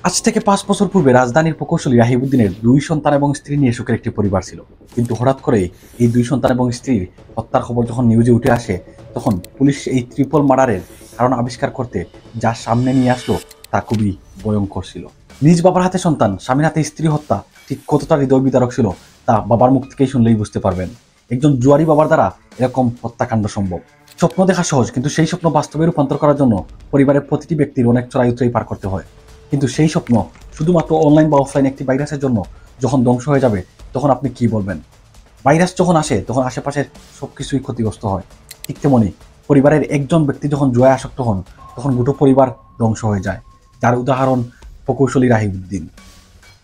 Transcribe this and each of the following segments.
আজ থেকে 5 বছর পূর্বে রাজধানীর প্রকৌশলী রাহিবউদ্দিনের 2 সন্তান এবং স্ত্রী নিয়ে সুখের একটি পরিবার ছিল। কিন্তু হঠাৎ করে এই 2 সন্তান এবং স্ত্রীর হত্যার খবর যখন নিউজে উঠে আসে, তখন পুলিশ এই ট্রিপল মার্ডারের কারণ আবিষ্কার করতে যা সামনে নিয়ে আসলো তা খুবই ভয়ঙ্কর ছিল। নিজ বাবার হাতে সন্তান, স্বামীর হাতে স্ত্রী হত্যা ঠিক কতটা হৃদয় বিদারক ছিল তা বাবার মুখ থেকেই শুনলেই বুঝতে পারবেন। একজন জুয়ারি বাবার দ্বারা এরকম হত্যাকাণ্ড সম্ভব। স্বপ্ন দেখা সহজ, কিন্তু সেই স্বপ্ন বাস্তবে রূপান্তর করার জন্য পরিবারের প্রতিটি ব্যক্তির অনেক চড়াই উতরাই পার করতে হয়। কিন্তু সেই স্বপ্ন শুধুমাত্র অনলাইন বা অফলাইন একটি ভাইরাসের জন্য যখন ধ্বংস হয়ে যাবে, তখন আপনি কি বলবেন? ভাইরাস যখন আসে তখন আশেপাশের সবকিছুই ক্ষতিগ্রস্ত হয়। ঠিক তেমনি পরিবারের একজন ব্যক্তি যখন জুয়ায় আসক্ত হন, তখন গোটা পরিবার ধ্বংস হয়ে যায়। যার উদাহরণ প্রকৌশলী রাহিবউদ্দিন।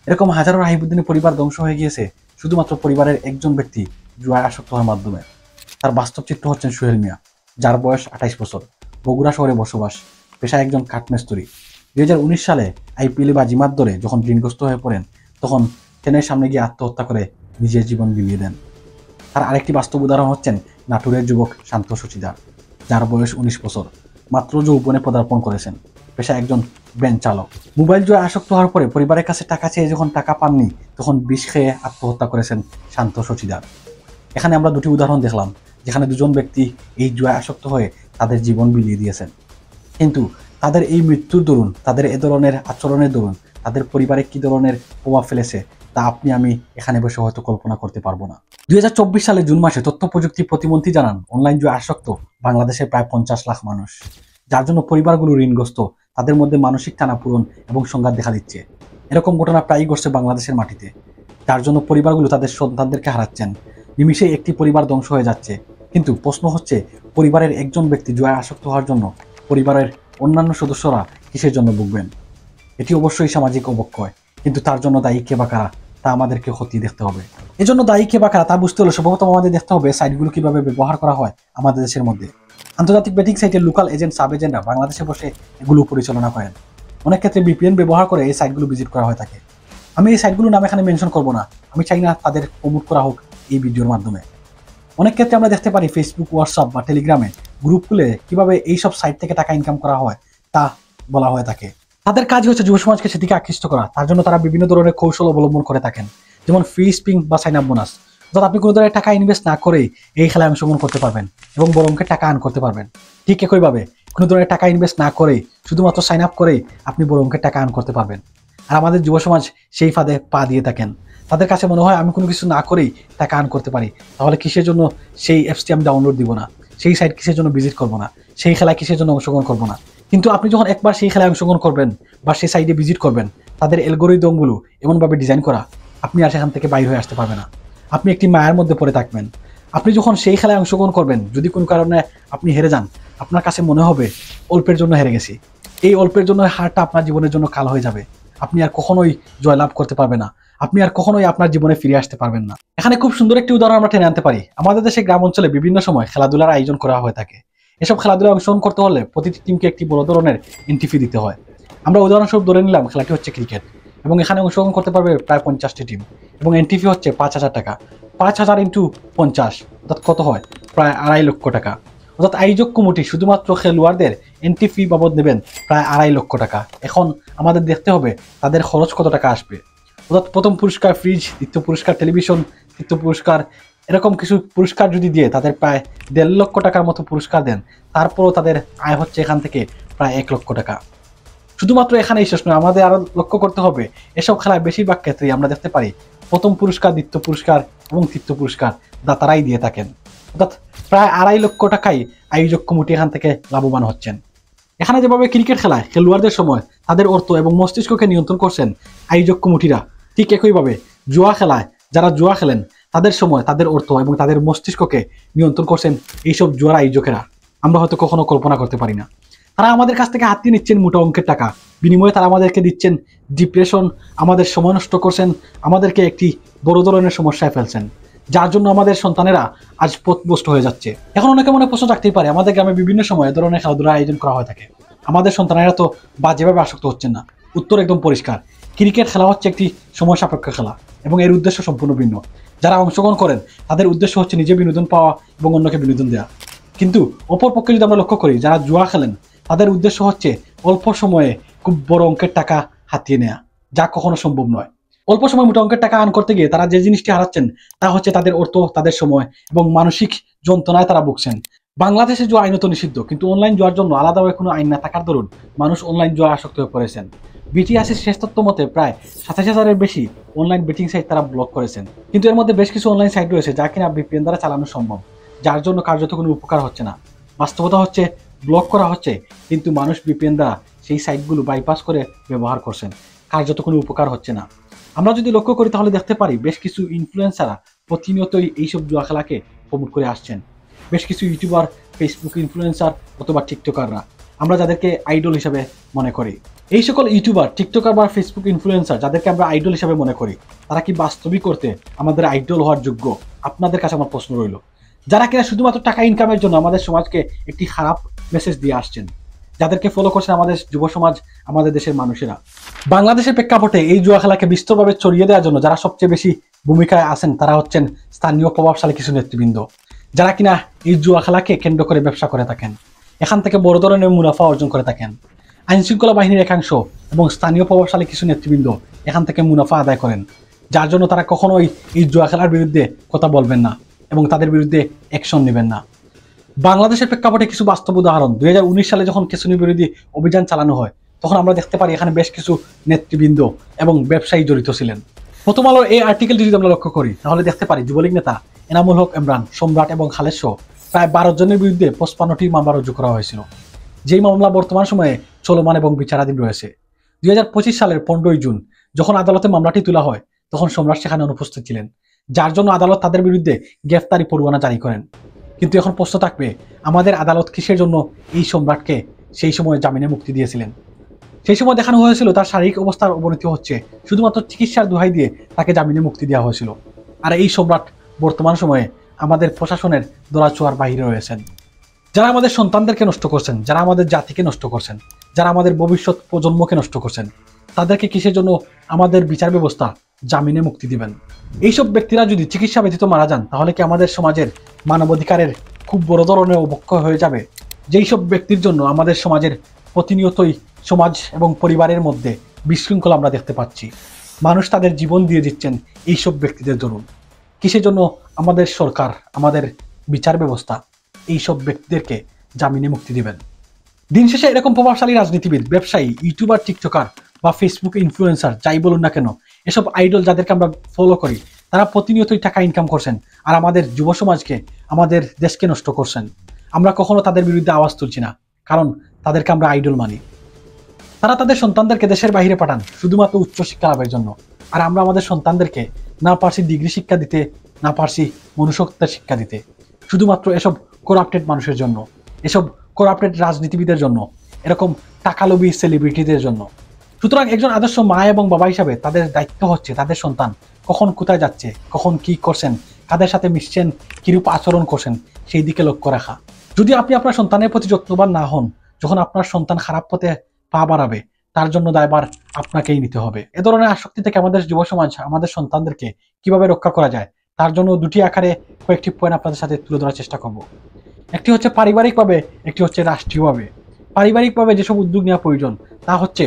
এরকম হাজারো রাহিবউদ্দিনের পরিবার ধ্বংস হয়ে গিয়েছে শুধুমাত্র পরিবারের একজন ব্যক্তি জুয়ায় আসক্ত হওয়ার মাধ্যমে। তার বাস্তব চিত্র হচ্ছেন সোহেল মিয়া, যার বয়স 28 বছর, বগুড়া শহরে বসবাস, পেশায় একজন কাঠমিস্ত্রি। 2019 সালে আইপিএলে বাজিমাত ধরে যখন ঋণগ্রস্ত হয়ে পড়েন, তখন ট্রেনের সামনে গিয়ে আত্মহত্যা করে নিজের জীবন বিলিয়ে দেন। তার আরেকটি বাস্তব উদাহরণ হচ্ছেন নাটোরের যুবক শান্ত সচিদার, যার বয়স 19 বছর, মাত্র যৌবনে পদার্পণ করেছেন, পেশায় একজন ভ্যান চালক। মোবাইল জুয়ায় আসক্ত হওয়ার পরে পরিবারের কাছে টাকা চেয়ে যখন টাকা পাননি, তখন বিষ খেয়ে আত্মহত্যা করেছেন শান্ত সচিদার। এখানে আমরা দুটি উদাহরণ দেখলাম, যেখানে দুজন ব্যক্তি এই জুয়ায় আসক্ত হয়ে তাদের জীবন বিলিয়ে দিয়েছেন। কিন্তু তাদের এই মৃত্যুর দরুন, তাদের এ ধরনের আচরণের দরুন তাদের পরিবারে কি ধরনের প্রভাব ফেলেছে তা আপনি আমি এখানে বসে হয়তো কল্পনা করতে পারবো না। 2024 সালে জুন মাসে তথ্য প্রযুক্তি প্রতিমন্ত্রী জানান, অনলাইন জুয়া আসক্ত বাংলাদেশে প্রায় 50 লাখ মানুষ, যার জন্য পরিবারগুলো ঋণগ্রস্ত, তাদের মধ্যে মানসিক টানাপূরণ এবং সংঘাত দেখা দিচ্ছে। এরকম ঘটনা প্রায়ই ঘটছে বাংলাদেশের মাটিতে, যার জন্য পরিবারগুলো তাদের সন্তানদেরকে হারাচ্ছেন। নিমিষেই একটি পরিবার ধ্বংস হয়ে যাচ্ছে। কিন্তু প্রশ্ন হচ্ছে, পরিবারের একজন ব্যক্তি জুয়ায় আসক্ত হওয়ার জন্য পরিবারের অন্যান্য সদস্যরা কিসের জন্য ভুগবেন? এটি অবশ্যই সামাজিক অবক্ষয়, কিন্তু তার জন্য দায়ী কে বা কারা তা আমাদেরকে খতিয়ে দেখতে হবে। এজন্য দায়ী কে বা কারা তা বুঝতে হলে সর্বপ্রথম আমাদের দেখতে হবে সাইটগুলো কিভাবে ব্যবহার করা হয় আমাদের দেশের মধ্যে। আন্তর্জাতিক বেটিং সাইটের লোকাল এজেন্ট, সাব এজেন্টরা বাংলাদেশে বসে এগুলো পরিচালনা করেন। অনেক ক্ষেত্রে বিপিএন ব্যবহার করে এই সাইটগুলো ভিজিট করা হয়ে থাকে। আমি এই সাইটগুলোর নাম এখানে মেনশন করব না, আমি চাই না তাদের প্রমোট করা হোক এই ভিডিওর মাধ্যমে। অনেক ক্ষেত্রে আমরা দেখতে পারি ফেসবুক, হোয়াটসঅ্যাপ বা টেলিগ্রামে গ্রুপ খুলে কিভাবে এইসব সাইট থেকে টাকা ইনকাম করা হয় তা বলা হয়ে থাকে। তাদের কাজ হচ্ছে যুব সমাজকে সেদিকে আকৃষ্ট করা। তার জন্য তারা বিভিন্ন ধরনের কৌশল অবলম্বন করে থাকেন, যেমন ফ্রি স্পিং বা সাইন আপ বোনাস। অর্থাৎ আপনি কোনো ধরনের টাকা ইনভেস্ট না করেই এই খেলায় অংশগ্রহণ করতে পারবেন এবং বড় অঙ্কের টাকা আর্ন করতে পারবেন। ঠিক একইভাবে কোনো ধরনের টাকা ইনভেস্ট না করেই শুধুমাত্র সাইন আপ করেই আপনি বড় অঙ্কের টাকা আর্ন করতে পারবেন। আর আমাদের যুব সমাজ সেই ফাঁদে পা দিয়ে থাকেন। তাদের কাছে মনে হয় আমি কোনো কিছু না করেই টাকা আর্ন করতে পারি, তাহলে কিসের জন্য সেই অ্যাপসটি আমি ডাউনলোড দিব না, সেই সাইট কিসের জন্য ভিজিট করবো না, সেই খেলায় কিসের জন্য অংশগ্রহণ করবো না। কিন্তু আপনি যখন একবার সেই খেলায় অংশগ্রহণ করবেন বা সেই সাইটে ভিজিট করবেন, তাদের অ্যালগরিদমগুলো এমনভাবে ডিজাইন করা, আপনি আর সেখান থেকে বাইর হয়ে আসতে পারবেন না। আপনি একটি মায়ার মধ্যে পড়ে থাকবেন। আপনি যখন সেই খেলায় অংশগ্রহণ করবেন, যদি কোনো কারণে আপনি হেরে যান, আপনার কাছে মনে হবে অল্পের জন্য হেরে গেছি। এই অল্পের জন্য হারটা আপনার জীবনের জন্য কাল হয়ে যাবে। আপনি আর কখনোই জয়লাভ করতে পারবেন না, আপনি আর কখনোই আপনার জীবনে ফিরে আসতে পারবেন না। এখানে খুব সুন্দর একটি উদাহরণ আমরা টেনে আনতে পারি। আমাদের দেশে গ্রাম অঞ্চলে বিভিন্ন সময় খেলাধুলার আয়োজন করা হয়ে থাকে। এসব খেলাধুলায় অংশগ্রহণ করতে হলে প্রতিটি টিমকে একটি বড় ধরনের এন্ট্রি ফি দিতে হয়। আমরা উদাহরণস্বরূপ ধরে নিলাম খেলাটি হচ্ছে ক্রিকেট, এবং এখানে অংশগ্রহণ করতে পারবে প্রায় 50টি টিম, এবং এন্ট্রি ফি হচ্ছে 5,000 টাকা। 5,000 ইন্টু 50, অর্থাৎ কত হয়? প্রায় 2.5 লক্ষ টাকা। অর্থাৎ আয়োজক কমিটি শুধুমাত্র খেলোয়াড়দের এন্ট্রি ফি বাবদ নেবেন প্রায় 2.5 লক্ষ টাকা। এখন আমাদের দেখতে হবে তাদের খরচ কত টাকা আসবে। অর্থাৎ প্রথম পুরস্কার ফ্রিজ, দ্বিতীয় পুরস্কার টেলিভিশন, তৃতীয় পুরস্কার এরকম কিছু পুরস্কার যদি দিয়ে তাদের প্রায় 1.5 লক্ষ টাকার মতো পুরস্কার দেন, তারপরও তাদের আয় হচ্ছে এখান থেকে প্রায় 1 লক্ষ টাকা। শুধুমাত্র এখানেই শেষ নয়, আমাদের আরো লক্ষ্য করতে হবে এসব খেলায় বেশিরভাগ ক্ষেত্রেই আমরা দেখতে পারি প্রথম পুরস্কার, দ্বিতীয় পুরস্কার এবং তৃতীয় পুরস্কার দাতারাই দিয়ে থাকেন। অর্থাৎ প্রায় 2.5 লক্ষ টাকাই আয়োজক কমিটি এখান থেকে লাভবান হচ্ছেন। এখানে যেভাবে ক্রিকেট খেলায় খেলোয়াড়দের সময় তাদের অর্থ এবং মস্তিষ্ককে নিয়ন্ত্রণ করছেন আয়োজক কমিটিরা, ঠিক একইভাবে জুয়া খেলায় যারা জুয়া খেলেন তাদের সময় তাদের অর্থ এবং তাদের মস্তিষ্ককে নিয়ন্ত্রণ করছেন এইসব জুয়ার আয়োজকেরা। আমরা হয়তো কখনো কল্পনা করতে পারি না। তারা আমাদের কাছ থেকে হাতিয়ে নিচ্ছেন মোটা অঙ্কের টাকা, বিনিময়ে তারা আমাদেরকে দিচ্ছেন ডিপ্রেশন, আমাদের সময় নষ্ট করছেন, আমাদেরকে একটি বড় ধরনের সমস্যায় ফেলছেন, যার জন্য আমাদের সন্তানেরা আজ পথভ্রষ্ট হয়ে যাচ্ছে। এখন অনেকে মনে প্রশ্ন থাকতেই পারে, আমাদের গ্রামে বিভিন্ন সময় ধরনের খেলাধুলার আয়োজন করা হয়ে থাকে, আমাদের সন্তানেরা তো বাজেভাবে আসক্ত হচ্ছেন না। উত্তর একদম পরিষ্কার, ক্রিকেট খেলা হচ্ছে একটি সময় সাপেক্ষ খেলা এবং এর উদ্দেশ্য সম্পূর্ণ ভিন্ন। যারা অংশগ্রহণ করেন তাদের উদ্দেশ্য হচ্ছে নিজে বিনোদন পাওয়া এবং অন্যকে বিনোদন দেওয়া। কিন্তু অপরপক্ষে যদি আমরা লক্ষ্য করি, যারা জুয়া খেলেন তাদের উদ্দেশ্য হচ্ছে অল্প সময়ে খুব বড় অঙ্কের টাকা হাতিয়ে নেয়া, যা কখনো সম্ভব নয়। অল্প সময় মোটা অঙ্কের টাকা আর্ন করতে গিয়ে তারা যে জিনিসটি হারাচ্ছেন তা হচ্ছে তাদের অর্থ, তাদের সময় এবং মানসিক যন্ত্রণায় তারা ভুগছেন। বাংলাদেশে জুয়া আইনত নিষিদ্ধ, কিন্তু অনলাইন জুয়ার জন্য আলাদাভাবে কোনো আইন না থাকার দরুন মানুষ অনলাইন জুয়া আসক্ত হয়ে পড়েছেন। বিটিআরসির শেষ তথ্য মতে প্রায় 27,000-এর বেশি অনলাইন বেটিং সাইট তারা ব্লক করেছেন। কিন্তু এর মধ্যে বেশ কিছু অনলাইন সাইট রয়েছে যা কিনা ভিপিএন দ্বারা চালানো সম্ভব, যার জন্য কার্যত কোনো উপকার হচ্ছে না। বাস্তবতা হচ্ছে ব্লক করা হচ্ছে, কিন্তু মানুষ ভিপিএন দ্বারা সেই সাইটগুলো বাইপাস করে ব্যবহার করছেন, কার্যত কোনো উপকার হচ্ছে না। আমরা যদি লক্ষ্য করি তাহলে দেখতে পারি বেশ কিছু ইনফ্লুয়েন্সাররা প্রতিনিয়তই এইসব জুয়া খেলাকে প্রমোট করে আসছেন। বেশ কিছু ইউটিউবার, ফেসবুক ইনফ্লুয়েন্সার অথবা টিকটকাররা, আমরা যাদেরকে আইডল হিসেবে মনে করি, এই সকল ইউটিউবার, টিকটকার বা ফেসবুক ইনফ্লুয়েন্সার যাদেরকে আমরা আইডল হিসেবে মনে করি, তারা কি বাস্তবিক করতে আমাদের আইডল হওয়ার যোগ্য? আপনাদের কাছে আমার প্রশ্ন রইল। যারা কিনা শুধুমাত্র টাকা ইনকামের জন্য আমাদের সমাজকে একটি খারাপ মেসেজ দিয়ে আসছেন, যাদেরকে ফলো করছেন আমাদের যুব সমাজ, আমাদের দেশের মানুষেরা। বাংলাদেশের প্রেক্ষাপটে এই জুয়া খেলাকে বিস্তরভাবে ছড়িয়ে দেওয়ার জন্য যারা সবচেয়ে বেশি ভূমিকায় আছেন তারা হচ্ছেন স্থানীয় প্রভাবশালী কিছু নেতৃবৃন্দ, যারা কিনা এই জুয়া খেলাকে কেন্দ্র করে ব্যবসা করে থাকেন, এখান থেকে বড় ধরনের মুনাফা অর্জন করে থাকেন। আইনশৃঙ্খলা বাহিনীর একাংশ এবং স্থানীয় প্রভাবশালী কিছু নেতৃবৃন্দ এখান থেকে মুনাফা আদায় করেন, যার জন্য তারা কখনোই এই জুয়া খেলার বিরুদ্ধে কথা বলবেন না এবং তাদের বিরুদ্ধে অ্যাকশন নেবেন না। বাংলাদেশের প্রেক্ষাপটে কিছু বাস্তব উদাহরণ, 2019 সালে যখন কেসুনি বিরোধী অভিযান চালানো হয় তখন আমরা দেখতে পারি এখানে বেশ কিছু নেতৃবৃন্দ এবং ব্যবসায়ী জড়িত ছিলেন। প্রথম আলোর এই আর্টিকেলটি যদি আমরা লক্ষ্য করি তাহলে দেখতে পারি যুবলীগ নেতা এনামুল হক ইমরান, সম্রাট এবং খালেদ সহ প্রায় 12 জনের বিরুদ্ধে 55টি মামলা রুজু করা হয়েছিল, যেই মামলা বর্তমান সময়ে চলমান এবং বিচারাধীন রয়েছে। 2025 সালের 15 জুন যখন আদালতে মামলাটি তোলা হয় তখন সম্রাট সেখানে অনুপস্থিত ছিলেন, যার জন্য আদালত তাদের বিরুদ্ধে গ্রেফতারি পরোয়ানা জারি করেন। কিন্তু এখন প্রশ্ন থাকবে, আমাদের আদালত কিসের জন্য এই সম্রাটকে সেই সময় জামিনে মুক্তি দিয়েছিলেন? সেই সময় দেখানো হয়েছিল তার শারীরিক অবস্থার অবনতি হচ্ছে, শুধুমাত্র চিকিৎসার দোহাই দিয়ে তাকে জামিনে মুক্তি দেওয়া হয়েছিল। আর এই সম্রাট বর্তমান সময়ে আমাদের প্রশাসনের দোলাচুয়ার বাহিরে রয়েছেন। যারা আমাদের সন্তানদেরকে নষ্ট করছেন, যারা আমাদের জাতিকে নষ্ট করছেন, যারা আমাদের ভবিষ্যৎ প্রজন্মকে নষ্ট করছেন, তাদেরকে কিসের জন্য আমাদের বিচার ব্যবস্থা জামিনে মুক্তি দিবেন? এইসব ব্যক্তিরা যদি চিকিৎসা ব্যতীত মারা যান তাহলে কি আমাদের সমাজের মানবাধিকারের খুব বড় ধরনের অবক্ষয় হয়ে যাবে? যেই সব ব্যক্তির জন্য আমাদের সমাজের প্রতিনিয়তই সমাজ এবং পরিবারের মধ্যে বিশৃঙ্খলা আমরা দেখতে পাচ্ছি। মানুষ তাদের জীবন দিয়ে দিচ্ছেন এইসব ব্যক্তিদের জন্য। কিসের জন্য আমাদের সরকার, আমাদের বিচার ব্যবস্থা এইসব ব্যক্তিদেরকে জামিনে মুক্তি দিবেন? দিন শেষে এরকম প্রভাবশালী রাজনীতিবিদ, ব্যবসায়ী, ইউটিউবার, টিকটকার বা ফেসবুক ইনফ্লুয়েন্সার যাই বলুন না কেন, এসব আইডল যাদেরকে আমরা ফলো করি, তারা প্রতিনিয়তই টাকা ইনকাম করছেন আর আমাদের যুব সমাজকে, আমাদের দেশকে নষ্ট করছেন। আমরা কখনো তাদের বিরুদ্ধে আওয়াজ তুলছি না, কারণ তাদেরকে আমরা আইডল মানি। তারা তাদের সন্তানদেরকে দেশের বাইরে পাঠান শুধুমাত্র উচ্চশিক্ষা লাভের জন্য, আর আমরা আমাদের সন্তানদেরকে না পারছি ডিগ্রি শিক্ষা দিতে, না পারছি মনুষ্যত্বের শিক্ষা দিতে, শুধুমাত্র এসব করাপ্টেড মানুষের জন্য, এসব করাপ্টেড রাজনীতিবিদের জন্য, এরকম টাকালোভী সেলিব্রিটিদের জন্য। সুতরাং একজন আদর্শ মা এবং বাবা হিসাবে তাদের দায়িত্ব হচ্ছে তাদের সন্তান কখন কোথায় যাচ্ছে, কখন কি করছেন, কাদের সাথে মিশছেন, কিরূপ আচরণ করছেন, সেই দিকে লক্ষ্য রাখা। যদি আপনি আপনার সন্তানের প্রতি যত্নবান না হন, যখন আপনার সন্তান খারাপ পথে পা বাড়াবে, তার জন্য দায়ভার আপনাকেই নিতে হবে। এ ধরনের আসক্তি থেকে আমাদের যুব সমাজ, আমাদের সন্তানদেরকে কিভাবে রক্ষা করা যায় তার জন্য দুটি আকারে কয়েকটি পয়েন্ট আপনাদের সাথে তুলে ধরার চেষ্টা করব। একটি হচ্ছে পারিবারিকভাবে, একটি হচ্ছে রাষ্ট্রীয়ভাবে। পারিবারিকভাবে যেসব উদ্যোগ নেওয়া প্রয়োজন তা হচ্ছে,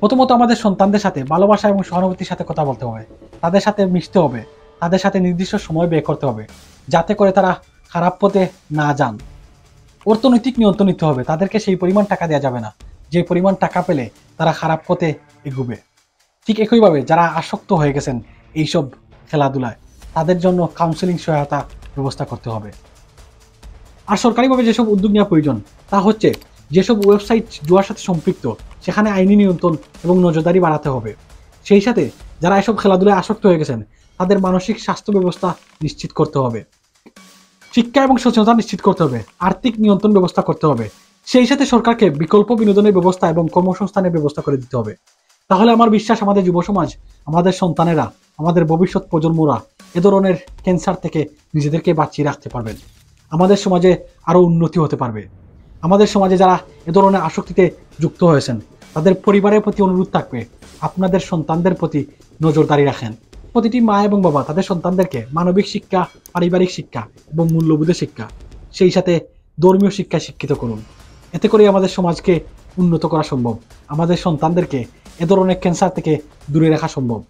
প্রথমত আমাদের সন্তানদের সাথে ভালোবাসা এবং সহানুভূতির সাথে কথা বলতে হবে, তাদের সাথে মিশতে হবে, তাদের সাথে নির্দিষ্ট সময় ব্যয় করতে হবে যাতে করে তারা খারাপ পথে না যান। অর্থনৈতিক নিয়ন্ত্রণ নিতে হবে, তাদেরকে সেই পরিমাণ টাকা দেওয়া যাবে না যে পরিমাণ টাকা পেলে তারা খারাপ পথে এগুবে। ঠিক একইভাবে যারা আসক্ত হয়ে গেছেন এইসব খেলাধুলায়, তাদের জন্য কাউন্সেলিং সহায়তা ব্যবস্থা করতে হবে। আর সরকারিভাবে যেসব উদ্যোগ নেওয়া প্রয়োজন তা হচ্ছে, যেসব ওয়েবসাইট জুয়ার সাথে সম্পৃক্ত সেখানে আইনি নিয়ন্ত্রণ এবং নজরদারি বাড়াতে হবে। সেই সাথে যারা এসব খেলাধুলায় আসক্ত হয়ে গেছেন তাদের মানসিক স্বাস্থ্য ব্যবস্থা নিশ্চিত করতে হবে, শিক্ষা এবং সচেতনতা নিশ্চিত করতে হবে, আর্থিক নিয়ন্ত্রণ ব্যবস্থা করতে হবে। সেই সাথে সরকারকে বিকল্প বিনোদনের ব্যবস্থা এবং কর্মসংস্থানের ব্যবস্থা করে দিতে হবে। তাহলে আমার বিশ্বাস আমাদের যুব সমাজ, আমাদের সন্তানেরা, আমাদের ভবিষ্যৎ প্রজন্মরা এ ধরনের ক্যান্সার থেকে নিজেদেরকে বাঁচিয়ে রাখতে পারবেন। আমাদের সমাজে আরও উন্নতি হতে পারবে। আমাদের সমাজে যারা এ ধরনের আসক্তিতে যুক্ত হয়েছেন তাদের পরিবারের প্রতি অনুরোধ থাকবে, আপনাদের সন্তানদের প্রতি নজরদারি রাখেন। প্রতিটি মা এবং বাবা তাদের সন্তানদেরকে মানবিক শিক্ষা, পারিবারিক শিক্ষা এবং মূল্যবোধের শিক্ষা, সেই সাথে ধর্মীয় শিক্ষায় শিক্ষিত করুন। এতে করে আমাদের সমাজকে উন্নত করা সম্ভব। আমাদের সন্তানদেরকে এ ধরনের ক্যান্সার থেকে দূরে রাখা সম্ভব।